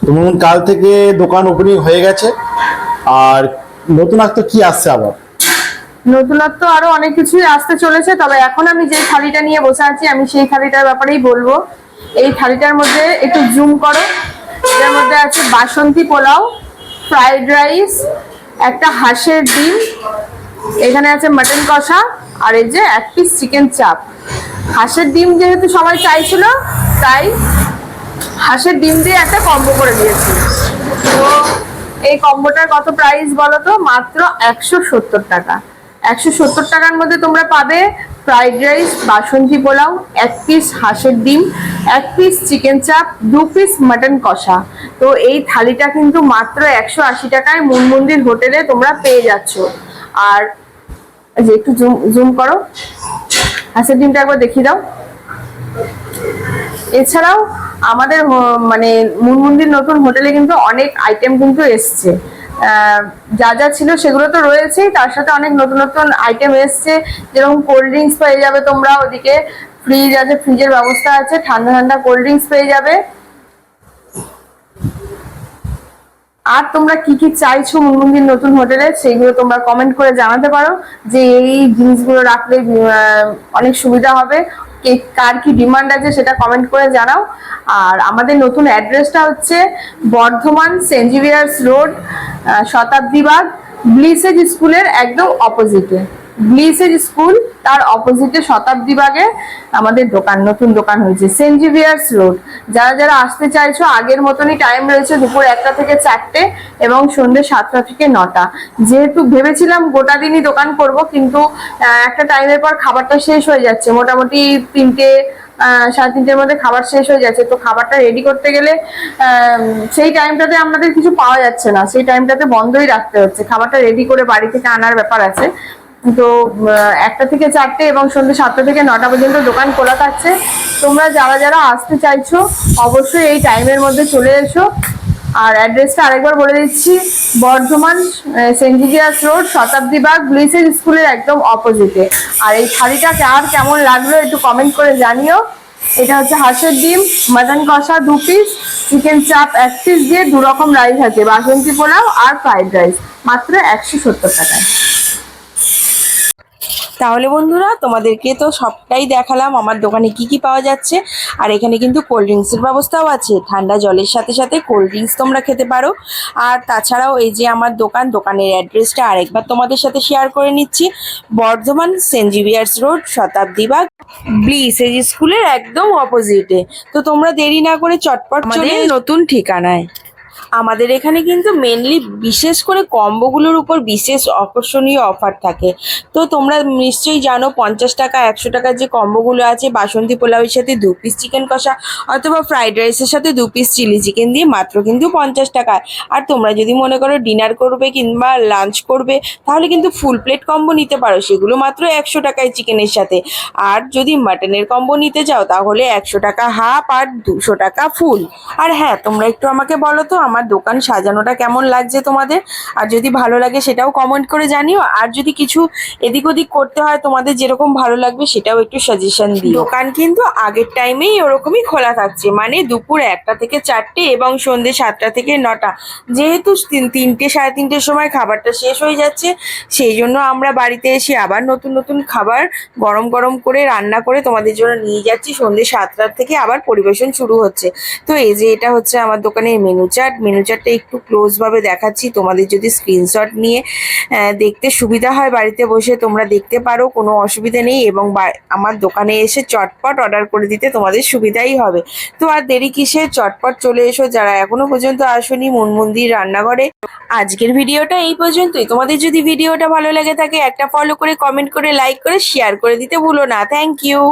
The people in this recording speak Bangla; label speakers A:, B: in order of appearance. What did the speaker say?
A: তোমার কাল থেকে দোকান ওপেনিং হয়ে গেছে। আর নতুনত্ব কি আসছে আবার?
B: নতুনত্ব আরো অনেক কিছুই আসতে চলেছে, তবে এখন আমি যে থালিটা নিয়ে বসে আছি আমি সেই থালিটার ব্যাপারেই বলবো। এই থালিটার মধ্যে একটু জুম করো। এটার মধ্যে আছে বাসন্তী পোলাও, ফ্রাইড রাইস, একটা হাঁসের ডিম, এখানে আছে মাটন কষা, আর এই যে এক পিস চিকেন চাপ। হাঁসের ডিম যেহেতু সবাই চাইছিল, তাই হাঁসের ডিম দিয়ে একটা কম্বো করে দিয়েছি। তো এই কম্বোটার কত প্রাইস বলো তো? মাত্র 170 টাকা। 170 টাকার মধ্যে তোমরা পাবে ফ্রাইড রাইস, বাসন্তী পোলাও, এক পিস হাঁসের ডিম, এক পিস চিকেন চাপ, 2 পিস মাটন কষা। তো এই থালিটা কিন্তু মাত্র 180 টাকায় মন্দির হোটেলে তোমরা পেয়ে যাচ্ছ। আর যে একটু জুম জুম করো, হাঁসের ডিমটা একবার দেখিয়ে দাও। এছাড়াও আমাদের মানে মন্দির নতুন হোটেলে কিন্তু অনেক আইটেম কিন্তু এসছে। যা যা ছিল সেগুলো তো রয়েছেই, তার সাথে অনেক নতুন নতুন আইটেম এসছে। যেরকম কোল্ড ড্রিঙ্কস পেয়ে যাবে তোমরা, ওদিকে ফ্রিজ আছে, ফ্রিজের ব্যবস্থা আছে, ঠান্ডা ঠান্ডা কোল্ড ড্রিঙ্কস পেয়ে যাবে। আর তোমরা কি কি চাইছো মন্দির নতুন হোটেলে সেইগুলো তোমরা কমেন্ট করে জানাতে পারো, যে এই জিনিসগুলো রাখলে অনেক সুবিধা হবে। কার কি ডিমান্ড আছে সেটা কমেন্ট করে জানাও। আর আমাদের নতুন অ্যাড্রেসটা হচ্ছে বর্ধমান সেন্ট জেভিয়ার্স রোড, শতাব্দী বাগ, ব্লিসেজ স্কুলের একদম অপোজিটে। ব্লিসেজ স্কুল তার অপোজিটে শতাব্দী বাগে আমাদের দোকান, নতুন দোকান হয়েছে, সেন্ট জেভিয়ার্স রোড। যারা যারা আসতে চাইছো আগের মতনই টাইম রয়েছে, দুপুর 1টা থেকে 4টে এবং সন্ধ্যে 7টা থেকে 9টা। যেহেতু ভেবেছিলাম গোটা দিনই দোকান করব, কিন্তু একটা টাইমের পর খাবারটা শেষ হয়ে যাচ্ছে, মোটামুটি 3টে 3:30-এর মধ্যে খাবার শেষ হয়ে যাচ্ছে। তো খাবারটা রেডি করতে গেলে সেই টাইমটাতে আমাদের কিছু পাওয়া যাচ্ছে না, সেই টাইমটাতে বন্ধই রাখতে হচ্ছে, খাবারটা রেডি করে বাড়ি থেকে আনার ব্যাপার আছে। তো 1টা থেকে 4টে এবং সন্ধ্যে 7টা থেকে 9টা পর্যন্ত দোকান খোলা থাকছে। তোমরা যারা যারা আসতে চাইছো অবশ্যই এই টাইমের মধ্যে চলে এসো। আর অ্যাড্রেসটা আরেকবার বলে দিচ্ছি, বর্ধমান সেন্ট জেভিয়ার্স রোড, শতাব্দী বাগ, ব্লিসেজ স্কুলের একদম অপোজিটে। আর এই থালিটা কার কেমন লাগলো একটু কমেন্ট করে জানিও। এটা হচ্ছে হাঁসের ডিম, মাটন কষা 2 পিস, চিকেন চাপ 1 পিস দিয়ে 2 রকম রাইস আছে, বাসন্তী পোলাও আর ফ্রাইড রাইস, মাত্র 170 টাকায়।
C: তাহলে বন্ধুরা, তোমাদেরকে তো সবটাই দেখালাম আমার দোকানে কি কি পাওয়া যাচ্ছে। আর এখানে কিন্তু কোল্ড ড্রিঙ্কসের ব্যবস্থাও আছে, ঠান্ডা জলের সাথে সাথে কোল্ড ড্রিঙ্কস তোমরা খেতে পারো। আর তাছাড়াও এই যে আমার দোকানের অ্যাড্রেসটা আরেকবার তোমাদের সাথে শেয়ার করে নিচ্ছি, বর্ধমান সেন্ট জেভিয়ার্স রোড, শতাব্দী বাগ, ব্লিসেজ স্কুলের একদম অপোজিটে। তো তোমরা দেরি না করে চটপট চলে নতুন ঠিকানায়। আমাদের এখানে কিন্তু মেনলি বিশেষ করে কম্বোগুলোর উপর বিশেষ আকর্ষণীয় অফার থাকে। তো তোমরা নিশ্চয়ই জানো 50 টাকা 100 টাকার যে কম্বোগুলো আছে, বাসন্তী পোলাওয়ের সাথে 2 পিস চিকেন কষা অথবা ফ্রাইড রাইসের সাথে 2 পিস চিলি চিকেন দিয়ে মাত্র কিন্তু 50 টাকায়। আর তোমরা যদি মনে করো ডিনার করবে কিংবা লাঞ্চ করবে, তাহলে কিন্তু ফুল প্লেট কম্বো নিতে পারো, সেগুলো মাত্র 100 টাকায় চিকেনের সাথে। আর যদি মাটনের কম্বো নিতে চাও তাহলে 100 টাকা হাফ আর 200 টাকা ফুল। আর হ্যাঁ, তোমরা একটু আমাকে বলো তো আমার দোকান সাজানোটা কেমন লাগছে তোমাদের। আর যদি ভালো লাগে সেটাও কমেন্ট করে জানিও। আর যদি কিছু এদিক ওদিক করতে হয় তোমাদের যেরকম ভালো লাগবে সেটাও একটু সাজেশন দিও। দোকান কিন্তু আগের টাইমেই ওরকমই খোলা থাকছে, মানে দুপুর 1টা থেকে 4টে এবং সন্ধ্যে 7টা থেকে 9টা। যেহেতু 3টে 3:30-টের সময় খাবারটা শেষ হয়ে যাচ্ছে, সেই জন্য আমরা বাড়িতে এসে আবার নতুন নতুন খাবার গরম গরম করে রান্না করে তোমাদের জন্য নিয়ে যাচ্ছি। সন্ধ্যে 7টার থেকে আবার পরিবেশন শুরু হচ্ছে। তো এই যে এটা হচ্ছে আমার দোকানের মেনু চার্টটা একটু ক্লোজ ভাবে দেখাচ্ছি, তোমাদের যদি স্ক্রিনশট নিয়ে দেখতে সুবিধা হয় বাড়িতে বসে তোমরা দেখতে পারো, কোনো অসুবিধা নেই। এবং আমার দোকানে এসে চটপট অর্ডার করে দিতে তোমাদের সুবিধাই হবে। তো আর দেরি কিসে, চটপট চলে এসো যারা এখনো পর্যন্ত আসোনি মন্দির রান্নাঘরে। আজকের ভিডিওটা এই পর্যন্তই। তোমাদের যদি ভিডিওটা ভালো লেগে থাকে একটা ফলো করে, কমেন্ট করে, লাইক করে, শেয়ার করে দিতে ভুলো না। Thank you.